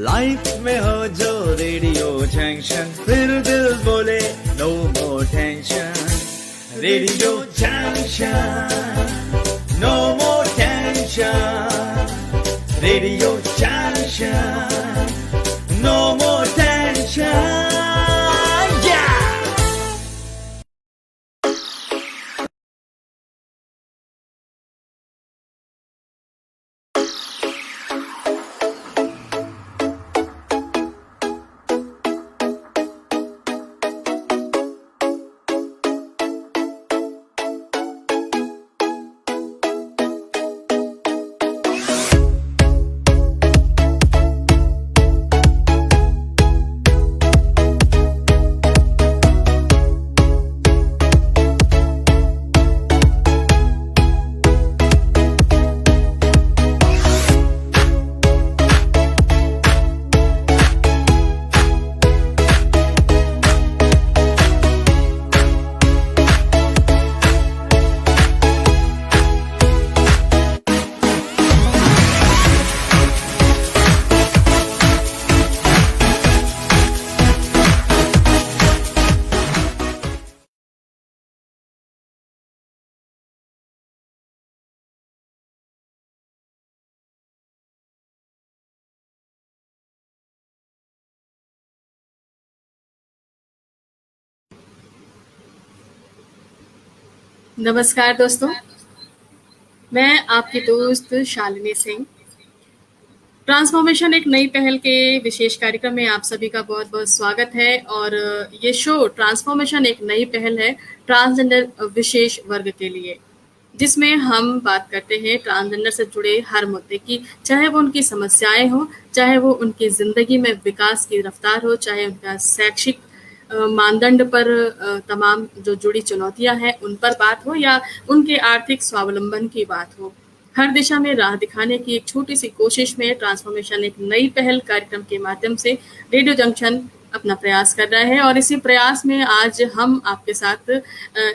Life में हो जो रेडियो जंक्शन, फिर दिल बोले no more tension. Radio junction, no more tension. Radio junction, no more tension. नमस्कार दोस्तों, मैं आपकी दोस्त शालिनी सिंह। ट्रांसफॉर्मेशन एक नई पहल के विशेष कार्यक्रम में आप सभी का बहुत बहुत स्वागत है। और ये शो ट्रांसफॉर्मेशन एक नई पहल है ट्रांसजेंडर विशेष वर्ग के लिए, जिसमें हम बात करते हैं ट्रांसजेंडर से जुड़े हर मुद्दे की, चाहे वो उनकी समस्याएं हो, चाहे वो उनकी ज़िंदगी में विकास की रफ्तार हो, चाहे उनका शैक्षिक मानदंड पर तमाम जो जुड़ी चुनौतियां हैं उन पर बात हो, या उनके आर्थिक स्वावलंबन की बात हो। हर दिशा में राह दिखाने की एक छोटी सी कोशिश में ट्रांसफॉर्मेशन एक नई पहल कार्यक्रम के माध्यम से रेडियो जंक्शन अपना प्रयास कर रहा है। और इसी प्रयास में आज हम आपके साथ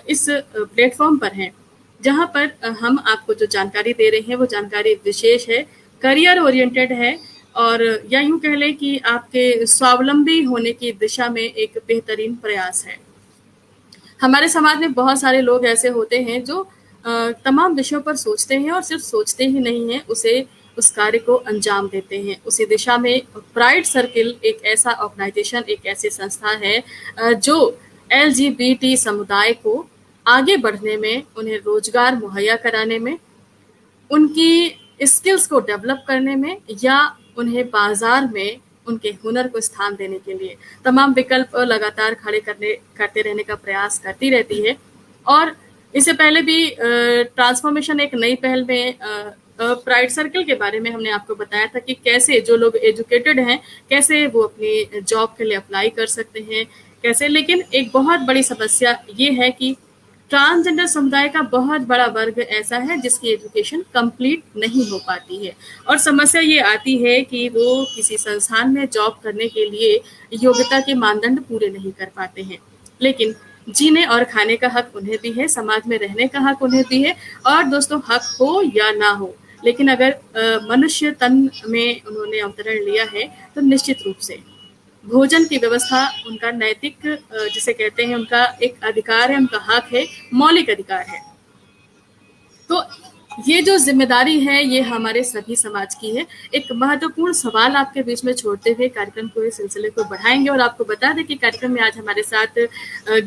इस प्लेटफॉर्म पर हैं, जहां पर हम आपको जो जानकारी दे रहे हैं वो जानकारी विशेष है, करियर ओरिएंटेड है, और या यूं कह लें कि आपके स्वावलंबी होने की दिशा में एक बेहतरीन प्रयास है। हमारे समाज में बहुत सारे लोग ऐसे होते हैं जो तमाम विषयों पर सोचते हैं, और सिर्फ सोचते ही नहीं हैं, उस कार्य को अंजाम देते हैं। उसी दिशा में प्राइड सर्किल एक ऐसा ऑर्गेनाइजेशन, एक ऐसी संस्था है जो LGBT समुदाय को आगे बढ़ने में, उन्हें रोजगार मुहैया कराने में, उनकी स्किल्स को डेवलप करने में, या उन्हें बाजार में उनके हुनर को स्थान देने के लिए तमाम विकल्प लगातार करते रहने का प्रयास करती रहती है। और इससे पहले भी ट्रांसफॉर्मेशन एक नई पहल में प्राइड सर्कल के बारे में हमने आपको बताया था कि कैसे जो लोग एजुकेटेड हैं कैसे वो अपनी जॉब के लिए अप्लाई कर सकते हैं, कैसे। लेकिन एक बहुत बड़ी समस्या ये है कि ट्रांसजेंडर समुदाय का बहुत बड़ा वर्ग ऐसा है जिसकी एजुकेशन कंप्लीट नहीं हो पाती है, और समस्या ये आती है कि वो किसी संस्थान में जॉब करने के लिए योग्यता के मानदंड पूरे नहीं कर पाते हैं। लेकिन जीने और खाने का हक उन्हें भी है, समाज में रहने का हक उन्हें भी है। और दोस्तों, हक हो या ना हो, लेकिन अगर मनुष्य तन में उन्होंने अवतरण लिया है तो निश्चित रूप से भोजन की व्यवस्था उनका नैतिक, जिसे कहते हैं, उनका एक अधिकार है, उनका हक है, मौलिक अधिकार है। तो ये जो जिम्मेदारी है ये हमारे सभी समाज की है। एक महत्वपूर्ण सवाल आपके बीच में छोड़ते हुए कार्यक्रम को, इस सिलसिले को बढ़ाएंगे, और आपको बता दें कि कार्यक्रम में आज हमारे साथ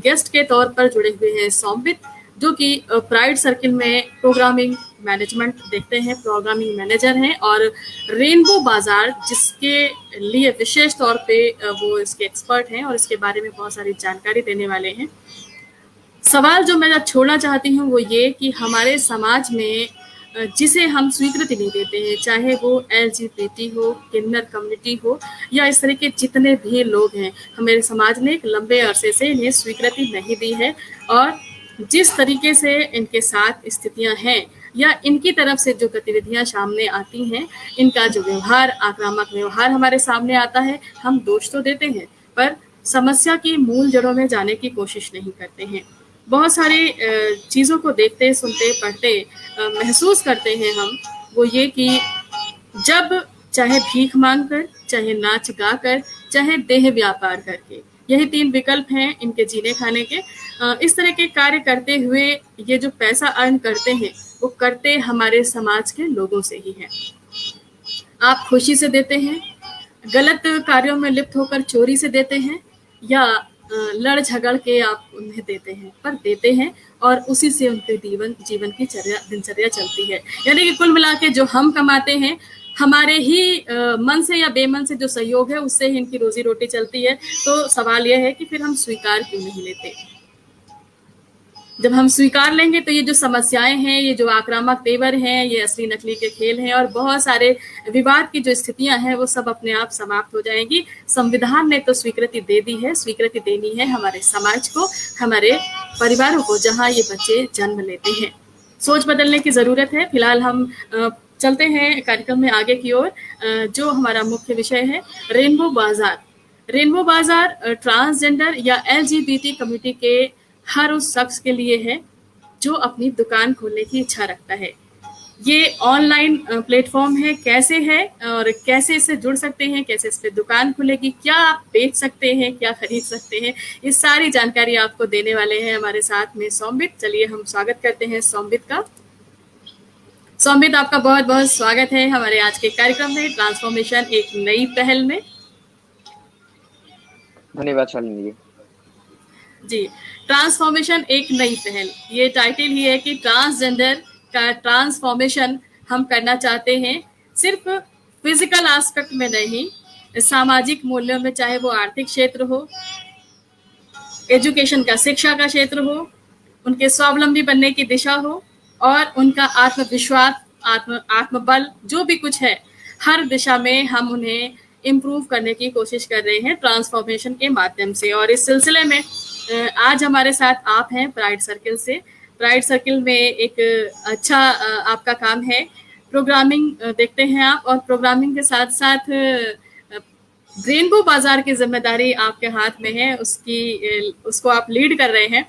गेस्ट के तौर पर जुड़े हुए हैं सौम्बित, जो कि प्राइड सर्किल में प्रोग्रामिंग मैनेजमेंट देखते हैं, प्रोग्रामिंग मैनेजर हैं, और रेनबो बाजार, जिसके लिए विशेष तौर पे वो इसके एक्सपर्ट हैं और इसके बारे में बहुत सारी जानकारी देने वाले हैं। सवाल जो मैं छोड़ना चाहती हूँ वो ये कि हमारे समाज में जिसे हम स्वीकृति नहीं देते हैं, चाहे वो LGBT हो, किन्नर कम्युनिटी हो, या इस तरह के जितने भी लोग हैं, हमारे समाज ने एक लंबे अरसे से इन्हें स्वीकृति नहीं दी है। और जिस तरीके से इनके साथ स्थितियां हैं, या इनकी तरफ से जो गतिविधियां सामने आती हैं, इनका जो व्यवहार, आक्रामक व्यवहार हमारे सामने आता है, हम दोष तो देते हैं पर समस्या की मूल जड़ों में जाने की कोशिश नहीं करते हैं। बहुत सारी चीज़ों को देखते, सुनते, पढ़ते, महसूस करते हैं हम, वो ये कि जब चाहे भीख मांग कर, चाहे नाच गा कर, चाहे देह व्यापार करके। यही 3 विकल्प हैं इनके जीने खाने के। इस तरह के कार्य करते हुए ये जो पैसा अर्न करते हैं, वो करते हमारे समाज के लोगों से ही हैं। आप खुशी से देते हैं, गलत कार्यों में लिप्त होकर चोरी से देते हैं, या लड़ झगड़ के आप उन्हें देते हैं, पर देते हैं और उसी से उनके जीवन की दिनचर्या चलती है। यानी कि कुल मिला के जो हम कमाते हैं, हमारे ही मन से या बेमन से जो सहयोग है, उससे ही इनकी रोजी रोटी चलती है। तो सवाल यह है कि फिर हम स्वीकार क्यों नहीं लेते? जब हम स्वीकार लेंगे तो ये जो समस्याएं हैं, ये जो आक्रामक तेवर हैं, ये असली नकली के खेल हैं और बहुत सारे विवाद की जो स्थितियां हैं, वो सब अपने आप समाप्त हो जाएंगी। संविधान ने तो स्वीकृति दे दी है, स्वीकृति देनी है हमारे समाज को, हमारे परिवारों को, जहां ये बच्चे जन्म लेते हैं। सोच बदलने की जरूरत है। फिलहाल हम चलते हैं कार्यक्रम में आगे की ओर। जो हमारा मुख्य विषय है, रेनबो बाजार। रेनबो बाजार ट्रांसजेंडर या LGBT कम्युनिटी के हर उस शख्स के लिए है जो अपनी दुकान खोलने की इच्छा रखता है। ये ऑनलाइन प्लेटफॉर्म है, कैसे है और कैसे इससे जुड़ सकते हैं, कैसे इस पे दुकान खुलेगी, क्या आप बेच सकते हैं, क्या खरीद सकते हैं, ये सारी जानकारी आपको देने वाले हैं हमारे साथ में सौम्बित। चलिए हम स्वागत करते हैं सौम्बित का। सौम्बित, आपका बहुत बहुत स्वागत है हमारे आज के कार्यक्रम में, ट्रांसफॉर्मेशन एक नई पहल में। धन्यवाद शालिनी जी, ट्रांसफॉर्मेशन एक नई पहल, ये टाइटल ही है कि ट्रांसजेंडर का ट्रांसफॉर्मेशन हम करना चाहते हैं, सिर्फ फिजिकल एस्पेक्ट में नहीं, सामाजिक मूल्यों में, चाहे वो आर्थिक क्षेत्र हो, एजुकेशन का, शिक्षा का क्षेत्र हो, उनके स्वावलंबी बनने की दिशा हो और उनका आत्मविश्वास, आत्मबल, जो भी कुछ है, हर दिशा में हम उन्हें इम्प्रूव करने की कोशिश कर रहे हैं ट्रांसफॉर्मेशन के माध्यम से। और इस सिलसिले में आज हमारे साथ आप हैं प्राइड सर्किल से। प्राइड सर्किल में एक अच्छा आपका काम है, प्रोग्रामिंग देखते हैं आप, और प्रोग्रामिंग के साथ साथ रेनबो बाजार की जिम्मेदारी आपके हाथ में है, उसको आप लीड कर रहे हैं।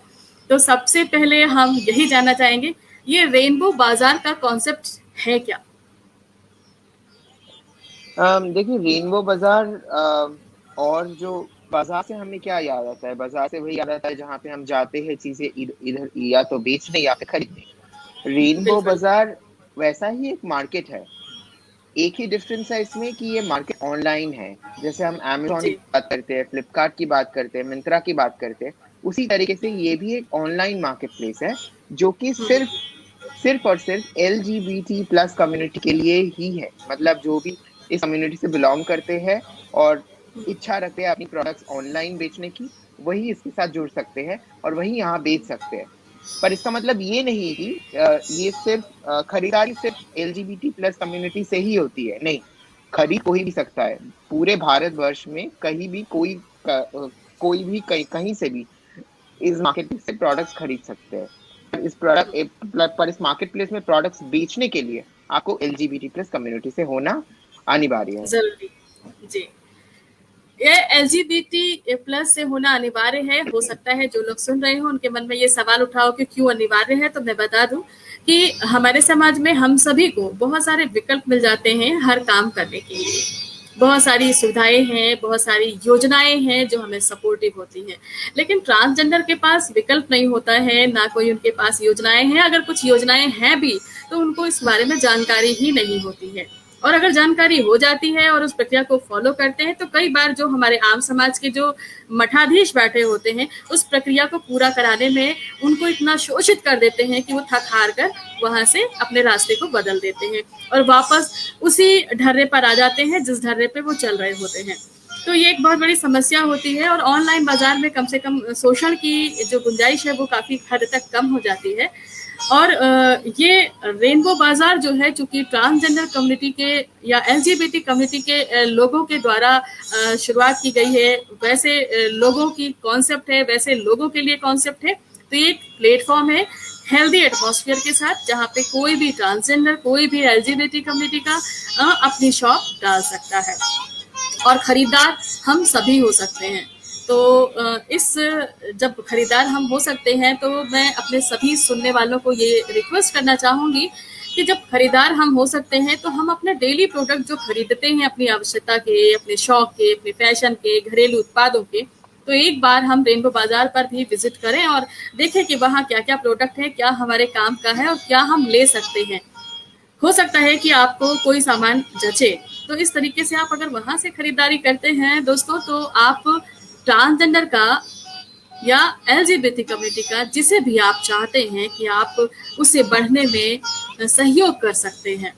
तो सबसे पहले हम यही जानना चाहेंगे, ये रेनबो बाजार का कॉन्सेप्ट है क्या? देखिए, रेनबो बाजार और जो बाजार से हमें क्या याद आता है? बाजार से वही याद आता है जहाँ पे हम जाते हैं चीजें इधर या तो बेचने या फिर खरीदने। रेनबो बाजार वैसा ही एक मार्केट है। एक ही डिफरेंस है इसमें कि ये मार्केट ऑनलाइन है। जैसे हम अमेज़न की बात करते हैं, फ्लिपकार्ट की बात करते हैं, मिंत्रा की बात करते हैं, उसी तरीके से ये भी एक ऑनलाइन मार्केट प्लेस है जो कि सिर्फ और सिर्फ LGBT+ कम्युनिटी के लिए ही है। मतलब जो भी इस कम्युनिटी से बिलोंग करते हैं और इच्छा रखते हैं अपनी प्रोडक्ट्स ऑनलाइन बेचने की, वही इसके साथ जुड़ सकते हैं और वही यहाँ बेच सकते हैं। पर इसका मतलब ये नहीं कि ये सिर्फ खरीदारी सिर्फ LGBT+ कम्युनिटी से ही होती है। नहीं, खरीद कोई भी सकता है। पूरे भारतवर्ष में कहीं भी कोई भी कहीं से भी इस मार्केट से प्रोडक्ट्स खरीद सकते हैं। इस मार्केट प्लेस में प्रोडक्ट्स बेचने के लिए आपको LGBT+ कम्युनिटी से होना अनिवार्य है। जरूरी जी, ये LGBT+ से होना अनिवार्य है। हो सकता है जो लोग सुन रहे हो उनके मन में ये सवाल उठाओ कि क्यों अनिवार्य है, तो मैं बता दूं कि हमारे समाज में हम सभी को बहुत सारे विकल्प मिल जाते हैं हर काम करने के लिए। बहुत सारी सुविधाएं हैं, बहुत सारी योजनाएं हैं जो हमें सपोर्टिव होती हैं, लेकिन ट्रांसजेंडर के पास विकल्प नहीं होता है, ना कोई उनके पास योजनाएं हैं। अगर कुछ योजनाएं हैं भी तो उनको इस बारे में जानकारी ही नहीं होती है, और अगर जानकारी हो जाती है और उस प्रक्रिया को फॉलो करते हैं तो कई बार जो हमारे आम समाज के जो मठाधीश बैठे होते हैं उस प्रक्रिया को पूरा कराने में उनको इतना शोषित कर देते हैं कि वो थक हार कर वहां से अपने रास्ते को बदल देते हैं और वापस उसी ढर्रे पर आ जाते हैं जिस ढर्रे पे वो चल रहे होते हैं। तो ये एक बहुत बड़ी समस्या होती है और ऑनलाइन बाजार में कम से कम शोषण की जो गुंजाइश है वो काफी हद तक कम हो जाती है। और ये रेनबो बाजार जो है, चूंकि ट्रांसजेंडर कम्युनिटी के या LGBT कम्युनिटी के लोगों के द्वारा शुरुआत की गई है, वैसे लोगों की कॉन्सेप्ट है, वैसे लोगों के लिए कॉन्सेप्ट है। तो ये एक प्लेटफॉर्म है हेल्दी एटमॉस्फेयर के साथ, जहाँ पे कोई भी ट्रांसजेंडर, कोई भी LGBT कम्युनिटी का अपनी शॉप डाल सकता है और खरीदार हम सभी हो सकते हैं। तो जब खरीदार हम हो सकते हैं तो मैं अपने सभी सुनने वालों को ये रिक्वेस्ट करना चाहूँगी कि कि जब खरीदार हम हो सकते हैं तो हम अपने डेली प्रोडक्ट जो खरीदते हैं अपनी आवश्यकता के, अपने शौक के, अपने फैशन के, घरेलू उत्पादों के, तो एक बार हम रेनबो बाजार पर भी विजिट करें और देखें कि वहाँ क्या क्या प्रोडक्ट है, क्या हमारे काम का है और क्या हम ले सकते हैं। हो सकता है कि आपको कोई सामान जचे, तो इस तरीके से आप अगर वहां से खरीदारी करते हैं दोस्तों, तो आप ट्रांसजेंडर का या एलजीबीटी कम्युनिटी का जिसे भी आप चाहते हैं कि आप उसे बढ़ने में सहयोग कर सकते हैं,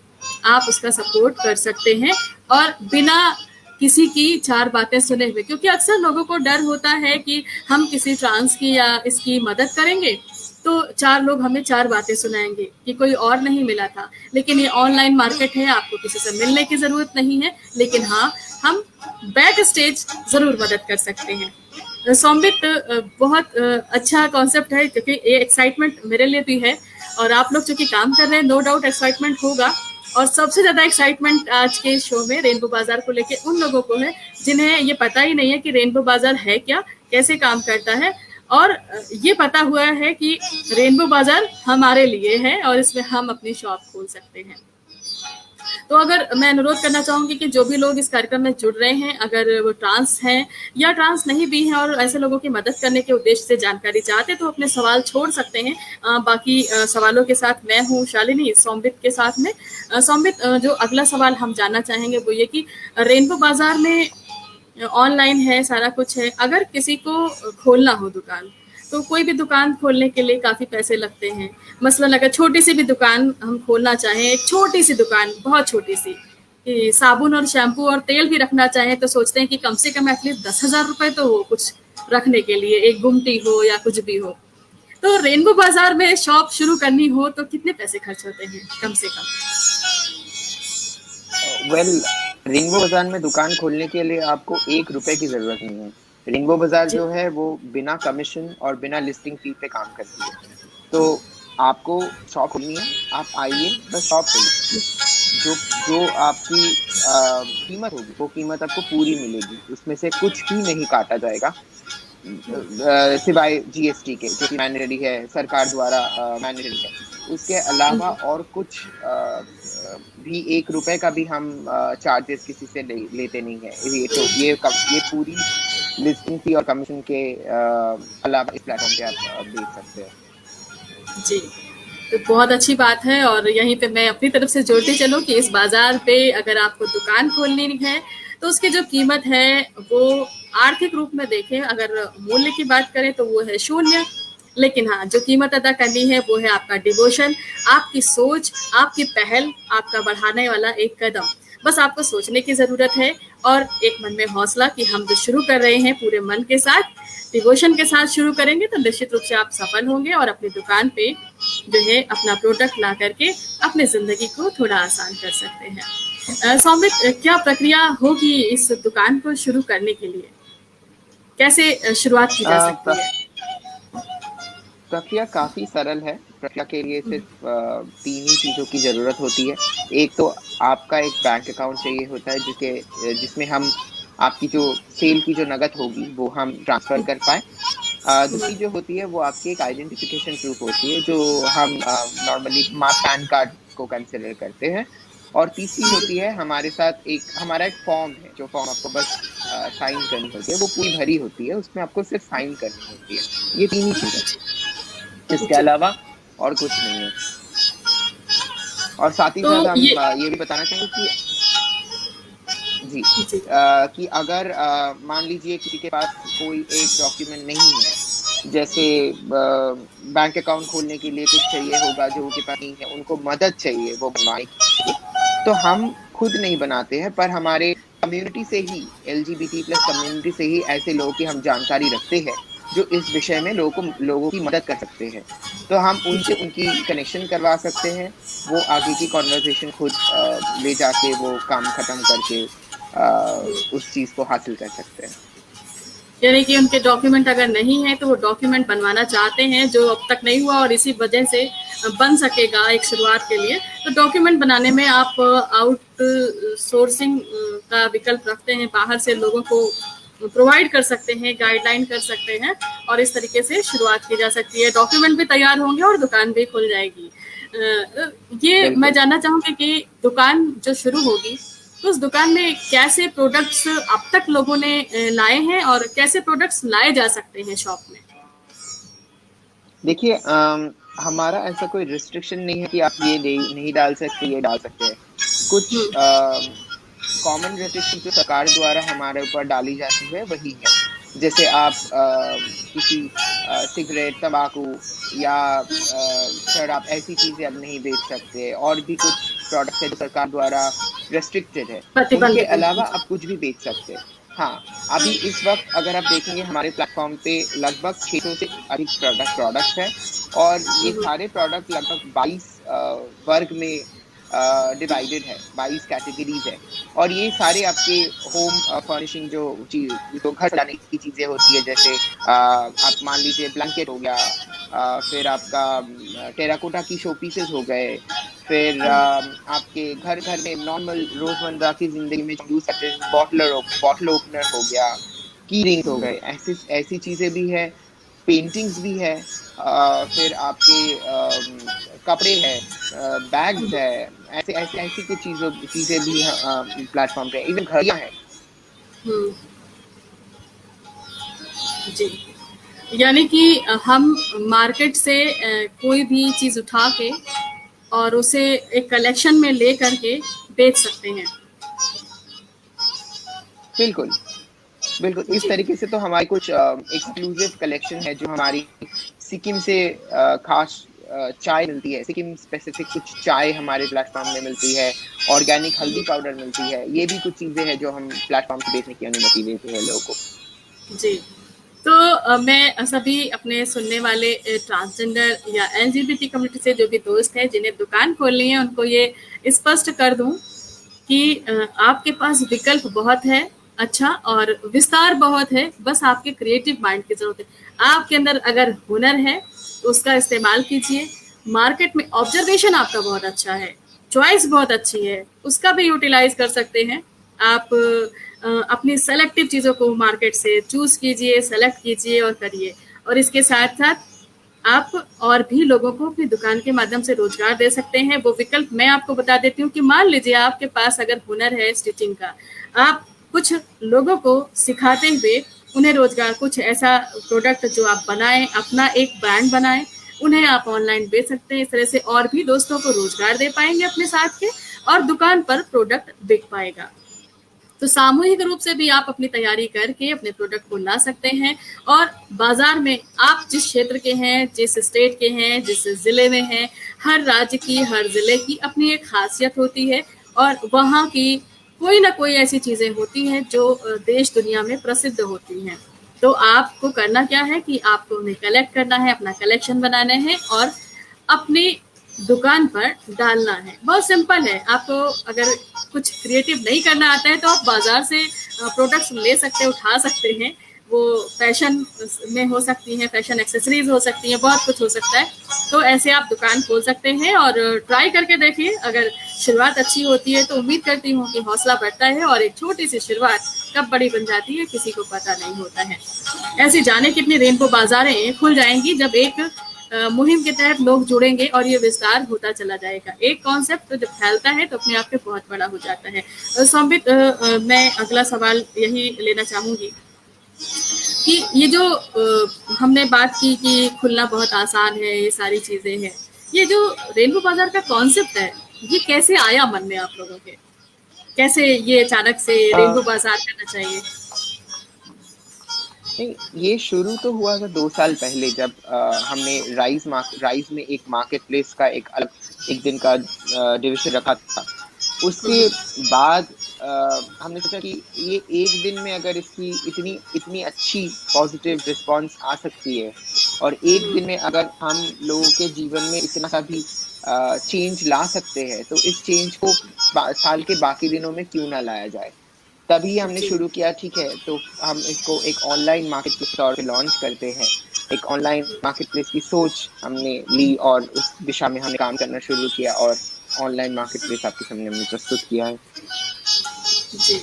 आप उसका सपोर्ट कर सकते हैं और बिना किसी की चार बातें सुने हुए, क्योंकि अक्सर लोगों को डर होता है कि हम किसी ट्रांस की या इसकी मदद करेंगे तो चार लोग हमें चार बातें सुनाएंगे कि कोई और नहीं मिला था। लेकिन ये ऑनलाइन मार्केट है, आपको किसी से मिलने की जरूरत नहीं है, लेकिन हाँ, हम बैक स्टेज जरूर मदद कर सकते हैं। सौम्बित, बहुत अच्छा कॉन्सेप्ट है, क्योंकि ये एक्साइटमेंट मेरे लिए भी है और आप लोग जो कि काम कर रहे हैं, नो डाउट एक्साइटमेंट होगा। और सबसे ज्यादा एक्साइटमेंट आज के शो में रेनबो बाजार को लेके उन लोगों को है जिन्हें ये पता ही नहीं है कि रेनबो बाजार है क्या, कैसे काम करता है, और ये पता हुआ है कि रेनबो बाजार हमारे लिए है और इसमें हम अपनी शॉप खोल सकते हैं। तो अगर मैं अनुरोध करना चाहूंगी कि जो भी लोग इस कार्यक्रम में जुड़ रहे हैं, अगर वो ट्रांस हैं या ट्रांस नहीं भी हैं और ऐसे लोगों की मदद करने के उद्देश्य से जानकारी चाहते हैं, तो अपने सवाल छोड़ सकते हैं। बाकी सवालों के साथ मैं हूँ शालिनी, सौम्बित के साथ में। सौम्बित, जो अगला सवाल हम जानना चाहेंगे वो ये कि रेनबो बाजार में ऑनलाइन है, सारा कुछ है, अगर किसी को खोलना हो दुकान, तो कोई भी दुकान खोलने के लिए काफ़ी पैसे लगते हैं। मसलन अगर छोटी सी भी दुकान हम खोलना चाहें, एक छोटी सी दुकान, बहुत छोटी सी, कि साबुन और शैम्पू और तेल भी रखना चाहें, तो सोचते हैं कि कम से कम एटलीस्ट 10,000 रुपये तो हो कुछ रखने के लिए, एक गुमटी हो या कुछ भी हो। तो रेनबो बाजार में शॉप शुरू करनी हो तो कितने पैसे खर्च होते हैं कम से कम? रेनबो बाजार में दुकान खोलने के लिए आपको 1 रुपए की जरूरत नहीं है। रेनबो बाजार जो है वो बिना कमीशन और बिना लिस्टिंग फी पे काम करती है। तो आपको शॉप खोलनी है, आप आइए, बस शॉप खोलिए। जो आपकी कीमत होगी वो कीमत आपको पूरी मिलेगी, उसमें से कुछ भी नहीं काटा जाएगा सिवाय जीएसटी के, जो कि मैंडेटरी है, सरकार द्वारा मैंडेटरी है। उसके अलावा और कुछ भी 1 रुपए का भी हम चार्जेस किसी से लेते नहीं है। ये पूरी लिस्टिंग फी और कमीशन के अलावा इस प्लेटफॉर्म पे आप देख सकते हैं। जी, तो बहुत अच्छी बात है। और यहीं पे मैं अपनी तरफ से जोड़ती चलूँ कि इस बाजार पे अगर आपको दुकान खोलनी है तो उसकी जो कीमत है वो आर्थिक रूप में देखें, अगर मूल्य की बात करें तो वो है 0, लेकिन हाँ, जो कीमत अदा करनी है वो है आपका डिवोशन, आपकी सोच, आपकी पहल, आपका बढ़ाने वाला एक कदम। बस आपको सोचने की ज़रूरत है और एक मन में हौसला कि हम जो शुरू कर रहे हैं पूरे मन के साथ, डिवोशन के साथ शुरू करेंगे तो निश्चित रूप से आप सफल होंगे और अपनी दुकान पे जो है अपना प्रोडक्ट ला करके अपनी ज़िंदगी को थोड़ा आसान कर सकते हैं। सौम्बित, क्या प्रक्रिया होगी इस दुकान को शुरू करने के लिए? कैसे शुरुआत की जा सकती है? प्रक्रिया काफी सरल है। प्रक्रिया के लिए सिर्फ 3 ही चीजों की जरूरत होती है। एक तो आपका एक बैंक अकाउंट चाहिए होता है जिसमें हम आपकी जो सेल की जो नगद होगी वो हम ट्रांसफर कर पाए। दूसरी जो होती है वो आपकी एक आइडेंटिफिकेशन प्रूफ होती है, जो हम नॉर्मली पैन कार्ड को कंसिडर करते हैं। और तीसरी होती है हमारा एक फॉर्म है, जो फॉर्म आपको बस साइन करनी होती है, वो पूरी भरी होती है, उसमें आपको सिर्फ साइन करनी होती है। ये 3 ही चीजें, इसके अलावा और कुछ नहीं है। और साथ ही साथ हम ये भी बताना चाहेंगे कि अगर मान लीजिए किसी के पास कोई एक डॉक्यूमेंट नहीं है, जैसे बैंक अकाउंट खोलने के लिए कुछ चाहिए होगा जो उनके पास नहीं है, उनको मदद चाहिए वो बनवाने की, तो हम खुद नहीं बनाते हैं, पर हमारे कम्युनिटी से ही, LGBT+ कम्युनिटी से ही ऐसे लोगों की हम जानकारी रखते हैं जो इस विषय में लोगों की मदद कर सकते हैं। तो हम उनसे उनकी कनेक्शन करवा सकते हैं, वो आगे की कॉन्वर्सेशन खुद ले जाके वो काम खत्म करके उस चीज़ को हासिल कर सकते हैं। यानी कि उनके डॉक्यूमेंट अगर नहीं है तो वो डॉक्यूमेंट बनवाना चाहते हैं जो अब तक नहीं हुआ और इसी वजह से बन सकेगा एक शुरुआत के लिए। तो डॉक्यूमेंट बनाने में आप आउटसोर्सिंग का विकल्प रखते हैं, बाहर से लोगों को प्रोवाइड कर सकते हैं, गाइडलाइन कर सकते हैं और इस तरीके से शुरुआत की जा सकती है। डॉक्यूमेंट भी तैयार होंगे और दुकान भी खुल जाएगी। ये मैं बिल्कुल। जानना चाहूंगी कि दुकान जो शुरू होगी तो उस दुकान में कैसे प्रोडक्ट्स अब तक लोगों ने लाए हैं और कैसे प्रोडक्ट्स लाए जा सकते हैं शॉप में। देखिए, हमारा ऐसा कोई रिस्ट्रिक्शन नहीं है कि आप ये नहीं डाल सकते, ये डाल सकते हैं। कुछ हम्म। कॉमन रेस्ट्रिक्शन जो सरकार द्वारा हमारे ऊपर डाली जाती है वही है। जैसे आप किसी सिगरेट, तंबाकू या शराब, ऐसी चीजें अब नहीं बेच सकते। और भी कुछ प्रोडक्ट है जो सरकार द्वारा रेस्ट्रिक्टेड है, उनके प्रतिबंधित है अलावा जी। आप कुछ भी बेच सकते हैं। हाँ, अभी इस वक्त अगर आप देखेंगे हमारे प्लेटफॉर्म पे लगभग 600 से अधिक प्रोडक्ट्स हैं। और ये हम्म। सारे प्रोडक्ट लगभग 22 वर्ग में डिवाइडेड है, 22 कैटेगरीज है। और ये सारे आपके होम फर्निशिंग जो चीज, जो घर सजाने की चीजें होती है, जैसे आप मान लीजिए ब्लैंकेट हो गया, फिर आपका टेराकोटा की शो पीसेस हो गए, फिर आपके घर घर में नॉर्मल रोजमर्रा की जिंदगी में यूज करते हैं, बॉटल ओपनर हो गया, की रिंग्स हो गए, ऐसी ऐसी चीजें भी है। पेंटिंग्स भी है, फिर आपके कपड़े है, बैग्स है, ऐसे ऐसे ऐसी कुछ चीजें भी प्लेटफॉर्म पे, इवन घड़ियां हैं। हम्म। जी, यानी कि हम मार्केट से कोई भी चीज उठा के और उसे एक कलेक्शन में ले करके बेच सकते हैं। बिल्कुल, बिल्कुल। इस जी। तरीके से तो हमारी कुछ एक्सक्लूसिव कलेक्शन है जो हमारी सिक्किम से खास चाय मिलती है, सिक्किम स्पेसिफिक कुछ चाय हमारे प्लेटफॉर्म में मिलती है, ऑर्गेनिक हल्दी पाउडर मिलती है। ये भी कुछ चीजें हैं जो हम प्लेटफॉर्म पे बेचने की अनुमति देते हैं लोगों को। जी। तो मैं सभी अपने सुनने वाले ट्रांसजेंडर या एलजीबीटी कम्युनिटी से जो भी दोस्त हैं जिन्हें दुकान खोलनी है उनको ये स्पष्ट कर दूं कि आपके पास विकल्प बहुत है, अच्छा, और विस्तार बहुत है, बस आपके क्रिएटिव माइंड की जरूरत है। आपके अंदर अगर हुनर है तो उसका इस्तेमाल कीजिए। मार्केट में ऑब्जर्वेशन आपका बहुत अच्छा है, चॉइस बहुत अच्छी है, उसका भी यूटिलाइज कर सकते हैं आप। अपनी सेलेक्टिव चीज़ों को मार्केट से चूज कीजिए, सेलेक्ट कीजिए और करिए। और इसके साथ साथ आप और भी लोगों को अपनी दुकान के माध्यम से रोजगार दे सकते हैं। वो विकल्प मैं आपको बता देती हूँ कि मान लीजिए आपके पास अगर हुनर है स्टिचिंग का, आप कुछ लोगों को सिखाते हुए उन्हें रोजगार, कुछ ऐसा प्रोडक्ट जो आप बनाएं, अपना एक ब्रांड बनाएं, उन्हें आप ऑनलाइन बेच सकते हैं। इस तरह से और भी दोस्तों को रोजगार दे पाएंगे अपने साथ के, और दुकान पर प्रोडक्ट बिक पाएगा। तो सामूहिक रूप से भी आप अपनी तैयारी करके अपने प्रोडक्ट को ला सकते हैं। और बाजार में आप जिस क्षेत्र के हैं, जिस स्टेट के हैं, जिस जिले में हैं, हर राज्य की, हर जिले की अपनी एक खासियत होती है और वहाँ की कोई ना कोई ऐसी चीजें होती हैं जो देश दुनिया में प्रसिद्ध होती हैं। तो आपको करना क्या है कि आपको उन्हें कलेक्ट करना है, अपना कलेक्शन बनाना है और अपनी दुकान पर डालना है। बहुत सिंपल है। आपको अगर कुछ क्रिएटिव नहीं करना आता है तो आप बाजार से प्रोडक्ट्स ले सकते हैं, उठा सकते हैं। वो फैशन में हो सकती हैं, फैशन एक्सेसरीज हो सकती हैं, बहुत कुछ हो सकता है। तो ऐसे आप दुकान खोल सकते हैं और ट्राई करके देखिए। अगर शुरुआत अच्छी होती है तो उम्मीद करती हूँ कि हौसला बढ़ता है और एक छोटी सी शुरुआत कब बड़ी बन जाती है किसी को पता नहीं होता है। ऐसी जाने कितनी रेनबो बाजारें खुल जाएंगी जब एक मुहिम के तहत लोग जुड़ेंगे और ये विस्तार होता चला जाएगा। एक कॉन्सेप्ट तो जब फैलता है तो अपने आप पे बहुत बड़ा हो जाता है। संबित, मैं अगला सवाल यही लेना चाहूंगी कि ये जो हमने बात की कि खुलना बहुत आसान है, ये सारी चीजें हैं, ये जो रेनबो बाजार का कॉन्सेप्ट है ये कैसे आया मन में आप लोगों के? कैसे ये अचानक से रेनबो बाजार करना चाहिए? नहीं, ये शुरू तो हुआ था 2 साल पहले, जब हमने राइज में एक मार्केट प्लेस का एक अलग एक दिन का डिविजन रखा था। उसके बाद हमने सोचा कि ये एक दिन में अगर इसकी इतनी इतनी अच्छी पॉजिटिव रिस्पांस आ सकती है और एक दिन में अगर हम लोगों के जीवन में इतना सा भी चेंज ला सकते हैं, तो इस चेंज को साल के बाकी दिनों में क्यों ना लाया जाए। तभी हमने जी। शुरू किया, ठीक है, तो हम इसको एक ऑनलाइन मार्केट प्लेस के तौर पे लॉन्च करते हैं। एक ऑनलाइन मार्केट प्लेस की सोच हमने ली और उस दिशा में हमने काम करना शुरू किया और ऑनलाइन मार्केट प्लेस आपके सामने हमने प्रस्तुत किया है। जी।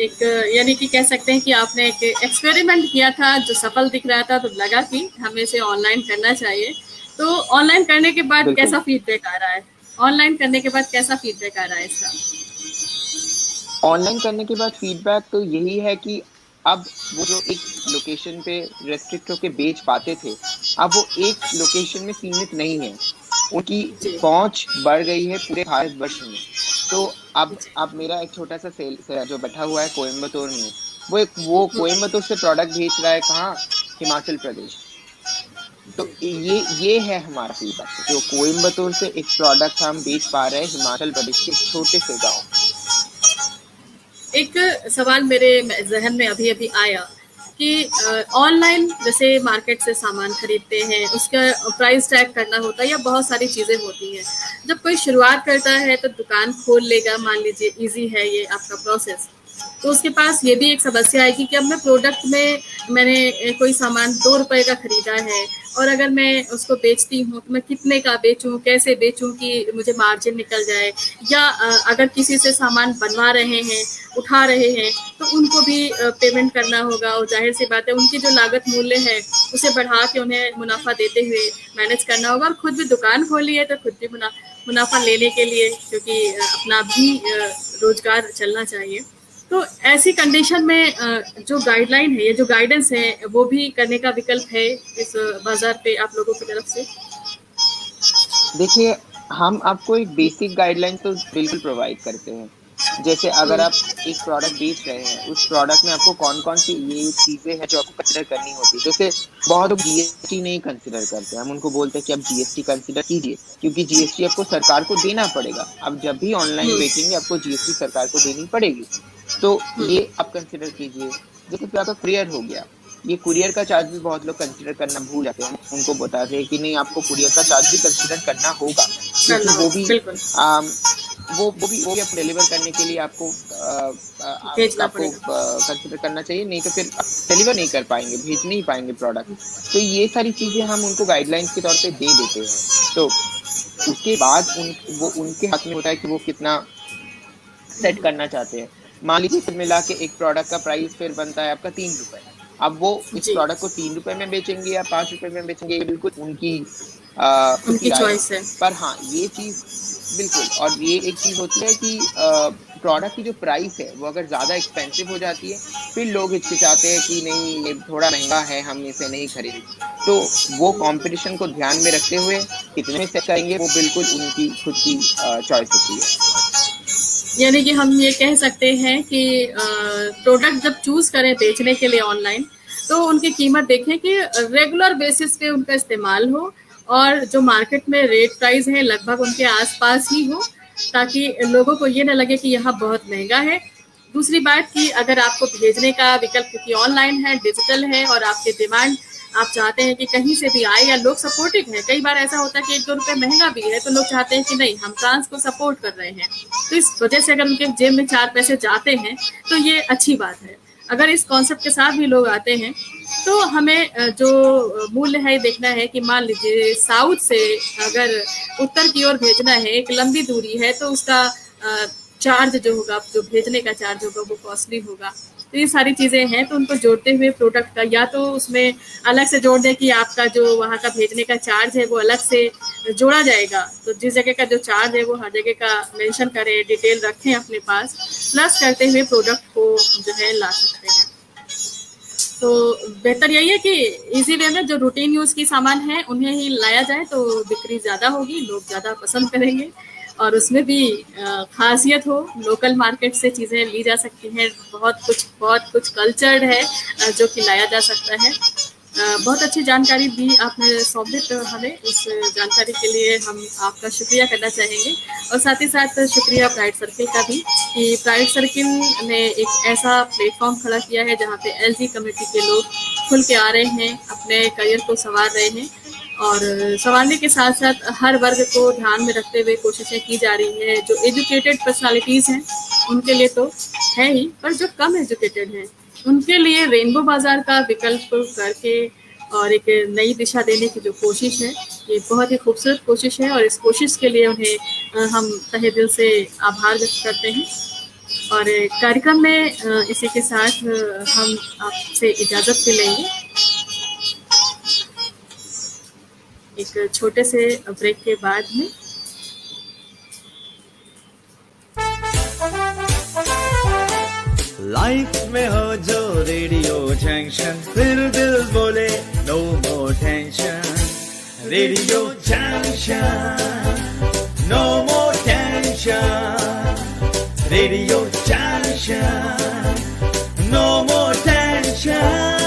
एक यानी कि कह सकते हैं कि आपने एक एक्सपेरिमेंट किया था जो सफल दिख रहा था, तो लगा कि हमें इसे ऑनलाइन करना चाहिए। तो ऑनलाइन करने के बाद बिल्कुल। कैसा फीडबैक आ रहा है? ऑनलाइन करने के बाद कैसा फीडबैक आ रहा है इसका? ऑनलाइन करने के बाद फीडबैक तो यही है कि अब वो जो एक लोकेशन पे रेस्ट्रिक्ट होके बेच पाते थे, अब वो एक लोकेशन में सीमित नहीं है, उनकी जी, पहुंच बढ़ गई है पूरे भारतवर्ष में। तो जी। अब मेरा एक छोटा सा सेल जो बैठा हुआ है कोयम्बतूर में, वो हुँ, कोयम्बतूर से प्रोडक्ट भेज रहा है कहाँ? हिमाचल प्रदेश। तो जी। ये है हमारा फीडबैक, जो कोयम्बतूर से एक प्रोडक्ट हम बेच पा रहे हैं हिमाचल प्रदेश के एक छोटे से गांव में। एक सवाल मेरे ज़हन में अभी-अभी आया कि ऑनलाइन जैसे मार्केट से सामान खरीदते हैं, उसका प्राइस टैग करना होता है या बहुत सारी चीज़ें होती हैं। जब कोई शुरुआत करता है तो दुकान खोल लेगा, मान लीजिए ईज़ी है ये आपका प्रोसेस। तो उसके पास ये भी एक समस्या आएगी कि अब मैं प्रोडक्ट में मैंने कोई सामान ₹2 का खरीदा है और अगर मैं उसको बेचती हूँ तो मैं कितने का बेचूँ, कैसे बेचूँ कि मुझे मार्जिन निकल जाए, या अगर किसी से सामान बनवा रहे हैं, उठा रहे हैं, तो उनको भी पेमेंट करना होगा और ज़ाहिर सी बात है उनकी जो लागत मूल्य है उसे बढ़ा के उन्हें मुनाफा देते हुए मैनेज करना होगा, और खुद भी दुकान खोली है तो खुद भी मुनाफा लेने के लिए, क्योंकि अपना भी रोजगार चलना चाहिए। तो ऐसी कंडीशन में जो गाइडलाइन है, ये जो गाइडेंस है, वो भी करने का विकल्प है इस बाजार पे आप लोगों की तरफ से? देखिए, हम आपको एक बेसिक गाइडलाइन तो बिल्कुल प्रोवाइड करते हैं। जैसे अगर हम्म, आप एक प्रोडक्ट बेच रहे हैं, उस प्रोडक्ट में आपको कौन-कौन सी ये चीज़ें हैं जो आपको कंसिडर करनी होती है। जैसे बहुत लोग जीएसटी नहीं कंसिडर करते हैं। हम उनको बोलते हैं कि आप जीएसटी कंसिडर कीजिए, क्योंकि जीएसटी आपको सरकार को देना पड़ेगा। आप जब भी ऑनलाइन हम्म, बेचेंगे, आपको जीएसटी सरकार को देनी पड़ेगी। तो हम्म, ये आप कंसिडर कीजिए। जैसे कि आपका कुरियर हो गया, ये कुरियर का चार्ज भी बहुत लोग कंसिडर करना भूल जाते हैं। हम उनको बताते हैं कि नहीं, आपको कुरियर का चार्ज भी कंसिडर करना होगा, क्योंकि करना होगा बिल्कुल, वो भी आपको डिलीवर करने के लिए भेजना आपको पड़ेगा। कंसिडर करना चाहिए, नहीं तो फिर आप डिलीवर नहीं कर पाएंगे, भेज नहीं पाएंगे प्रोडक्ट। तो ये सारी चीजें हम उनको गाइडलाइंस के तौर पे दे देते हैं। तो उसके बाद वो उनके हाथ में होता है कि वो कितना सेट करना चाहते हैं। मान लीजिए कुल मिला के एक प्रोडक्ट का प्राइस फिर बनता है आपका 3 रुपए। अब वो इस जी, प्रोडक्ट को 3 रुपए में बेचेंगे या 5 रुपए में बेचेंगे, ये बिल्कुल उनकी खुद की उनकी राय है। चॉइस है। पर हाँ, ये चीज बिल्कुल, और ये एक चीज होती है कि प्रोडक्ट की जो प्राइस है वो अगर ज्यादा एक्सपेंसिव हो जाती है, फिर लोग हिचकिचाते हैं कि नहीं, ये थोड़ा महंगा है, हम इसे नहीं खरीदेंगे। तो वो कंपटीशन को ध्यान में रखते हुए कितने में सेट करेंगे, वो बिल्कुल उनकी खुद की चॉइस होती है। यानी कि हम ये कह सकते हैं कि प्रोडक्ट जब चूज करें बेचने के लिए ऑनलाइन, तो उनकी कीमत देखें कि रेगुलर बेसिस पे उनका इस्तेमाल हो और जो मार्केट में रेट प्राइस है लगभग उनके आसपास ही हो, ताकि लोगों को ये ना लगे कि यहाँ बहुत महंगा है। दूसरी बात कि अगर आपको भेजने का विकल्प, क्योंकि ऑनलाइन है, डिजिटल है और आपके डिमांड आप चाहते हैं कि कहीं से भी आए, या लोग सपोर्टिव हैं, कई बार ऐसा होता है कि 1-2 रुपए महंगा भी है तो लोग चाहते हैं कि नहीं, हम ट्रांस को सपोर्ट कर रहे हैं, तो इस वजह से अगर उनके जेब में 4 पैसे जाते हैं तो ये अच्छी बात है। अगर इस कॉन्सेप्ट के साथ भी लोग आते हैं तो हमें जो मूल्य है देखना है कि मान लीजिए साउथ से अगर उत्तर की ओर भेजना है, एक लंबी दूरी है, तो उसका चार्ज जो होगा, जो भेजने का चार्ज होगा, वो कॉस्टली होगा। तो ये सारी चीज़ें हैं, तो उनको जोड़ते हुए प्रोडक्ट का या तो उसमें अलग से जोड़ दें कि आपका जो वहाँ का भेजने का चार्ज है वो अलग से जोड़ा जाएगा, तो जिस जगह का जो चार्ज है वो हर जगह का मेंशन करें, डिटेल रखें अपने पास, प्लस करते हुए प्रोडक्ट को जो है ला सकते हैं। तो बेहतर यही है कि इजी वे में जो रूटीन यूज़ की सामान है उन्हें ही लाया जाए, तो बिक्री ज़्यादा होगी, लोग ज़्यादा पसंद करेंगे और उसमें भी खासियत हो, लोकल मार्केट से चीज़ें ली जा सकती हैं, बहुत कुछ कल्चर्ड है जो कि लाया जा सकता है। बहुत अच्छी जानकारी दी आपने सौम्यत हमें, इस जानकारी के लिए हम आपका शुक्रिया करना चाहेंगे, और साथ ही साथ शुक्रिया प्राइड सर्किल का भी कि प्राइड सर्किल ने एक ऐसा प्लेटफॉर्म खड़ा किया है जहाँ पे एलजी कम्युनिटी के लोग खुल के आ रहे हैं, अपने करियर को संवार रहे हैं, और संवारने के साथ साथ हर वर्ग को ध्यान में रखते हुए कोशिशें की जा रही हैं। जो एजुकेटेड पर्सनालिटीज़ हैं उनके लिए तो है ही, पर जो कम एजुकेटेड हैं उनके लिए रेनबो बाजार का विकल्प करके और एक नई दिशा देने की जो कोशिश है, ये बहुत ही खूबसूरत कोशिश है, और इस कोशिश के लिए उन्हें हम तहे दिल से आभार व्यक्त करते हैं। और कार्यक्रम में इसी के साथ हम आपसे इजाज़त भी लेंगे। एक छोटे से ब्रेक के बाद में। लाइफ में हो जो रेडियो जंक्शन, फिर दिल बोले no more tension. Radio junction, no more tension. Radio junction, no more tension.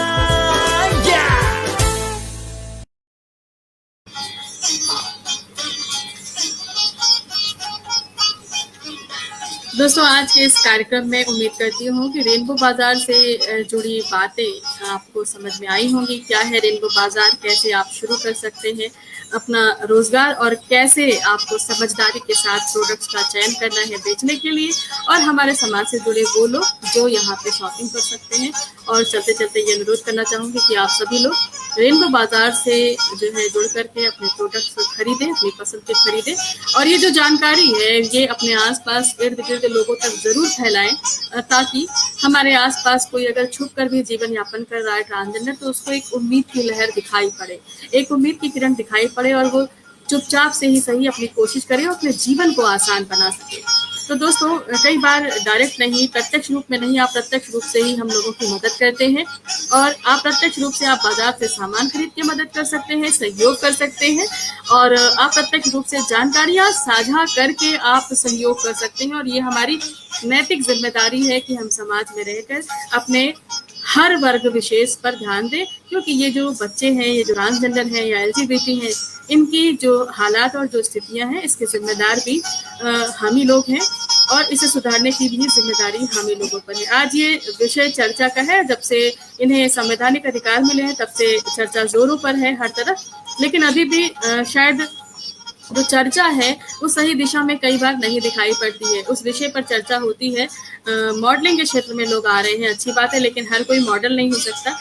दोस्तों, आज के इस कार्यक्रम में उम्मीद करती हूँ कि रेनबो बाजार से जुड़ी बातें आपको समझ में आई होंगी। क्या है रेनबो बाजार, कैसे आप शुरू कर सकते हैं अपना रोजगार, और कैसे आपको समझदारी के साथ प्रोडक्ट्स का चयन करना है बेचने के लिए, और हमारे समाज से जुड़े वो लोग जो यहाँ पे शॉपिंग कर सकते हैं। और चलते चलते ये अनुरोध करना चाहूँगी कि आप सभी लोग रेनबो बाजार से जो है जुड़ करके अपने प्रोडक्ट्स खरीदें, अपनी पसंद के खरीदें, और ये जो जानकारी है ये अपने आसपास इर्द गिर्द लोगों तक जरूर फैलाएं, ताकि हमारे आसपास कोई अगर छुप कर भी जीवन यापन कर रहा है ट्रांसजेंडर, तो उसको एक उम्मीद की लहर दिखाई पड़े, एक उम्मीद की किरण दिखाई पड़े, और वो चुपचाप से ही सही अपनी कोशिश करे और अपने जीवन को आसान बना सके। तो दोस्तों, कई बार डायरेक्ट नहीं, प्रत्यक्ष रूप में नहीं, अप्रत्यक्ष रूप से ही हम लोगों की मदद करते हैं, और अप्रत्यक्ष रूप से आप बाजार से सामान खरीद के मदद कर सकते हैं, सहयोग कर सकते हैं, और अप्रत्यक्ष रूप से जानकारियां साझा करके आप सहयोग कर सकते हैं। और ये हमारी नैतिक जिम्मेदारी है कि हम समाज में रहकर अपने हर वर्ग विशेष पर ध्यान दें, क्योंकि ये जो बच्चे हैं, ये जो ट्रांसजेंडर हैं या LGBT हैं, इनकी जो हालात और जो स्थितियां हैं, इसके जिम्मेदार भी हम ही लोग हैं, और इसे सुधारने की भी जिम्मेदारी हम ही लोगों पर है। आज ये विषय चर्चा का है, जब से इन्हें संवैधानिक अधिकार मिले हैं तब से चर्चा जोरों पर है हर तरफ, लेकिन अभी भी शायद जो चर्चा है वो सही दिशा में कई बार नहीं दिखाई पड़ती है। उस विषय पर चर्चा होती है, मॉडलिंग के क्षेत्र में लोग आ रहे हैं, अच्छी बात है, लेकिन हर कोई मॉडल नहीं हो सकता।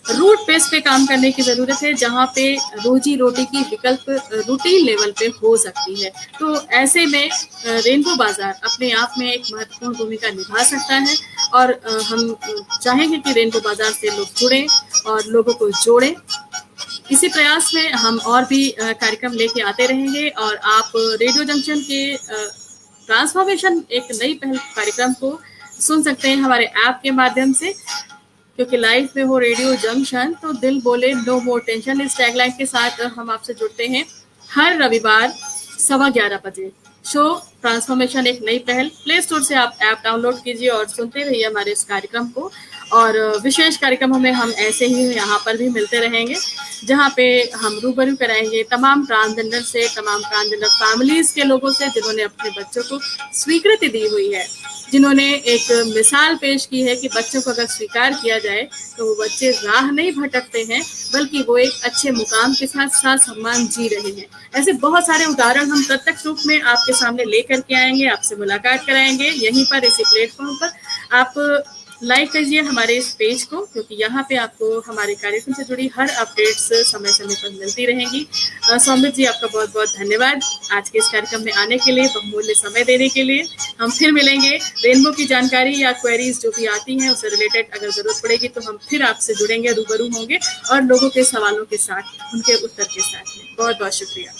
रूट बेस पे काम करने की जरूरत है, जहाँ पे रोजी रोटी की विकल्प रूटीन लेवल पे हो सकती है। तो ऐसे में रेनबो बाजार अपने आप में एक महत्वपूर्ण भूमिका निभा सकता है, और हम चाहेंगे कि रेनबो बाजार से लोग जुड़ें और लोगों को जोड़ें। इसी प्रयास में हम और भी कार्यक्रम लेके आते रहेंगे, और आप रेडियो जंक्शन के ट्रांसफॉर्मेशन एक नई पहल कार्यक्रम को सुन सकते हैं हमारे ऐप के माध्यम से, क्योंकि लाइफ में हो रेडियो जंक्शन तो दिल बोले नो मोर टेंशन। इस टैगलाइन के साथ हम आपसे जुड़ते हैं हर रविवार 11:15 बजे। शो ट्रांसफॉर्मेशन एक नई पहल, प्ले स्टोर से आप ऐप डाउनलोड कीजिए और सुनते रहिए हमारे इस कार्यक्रम को। और विशेष कार्यक्रमों में हम ऐसे ही यहाँ पर भी मिलते रहेंगे, जहाँ पे हम रूबरू कराएंगे तमाम ट्रांसजेंडर से, तमाम ट्रांसजेंडर फैमिलीज के लोगों से जिन्होंने अपने बच्चों को स्वीकृति दी हुई है, जिन्होंने एक मिसाल पेश की है कि बच्चों को अगर स्वीकार किया जाए तो वो बच्चे राह नहीं भटकते हैं, बल्कि वो एक अच्छे मुकाम के साथ साथ सम्मान जी रहे हैं। ऐसे बहुत सारे उदाहरण हम प्रत्यक्ष रूप में आपके सामने लेकर के आएंगे, आपसे मुलाकात कराएंगे यहीं पर, इसी प्लेटफॉर्म पर। आप लाइक कीजिए हमारे इस पेज को, क्योंकि यहाँ पे आपको हमारे कार्यक्रम से जुड़ी हर अपडेट्स समय समय पर मिलती रहेंगी। सौमित जी, आपका बहुत बहुत धन्यवाद आज के इस कार्यक्रम में आने के लिए, बहुमूल्य समय देने के लिए। हम फिर मिलेंगे, रेनबो की जानकारी या क्वेरीज जो भी आती हैं उससे रिलेटेड अगर जरूरत पड़ेगी तो हम फिर आपसे जुड़ेंगे, रूबरू होंगे और लोगों के सवालों के साथ, उनके उत्तर के साथ में। बहुत बहुत शुक्रिया।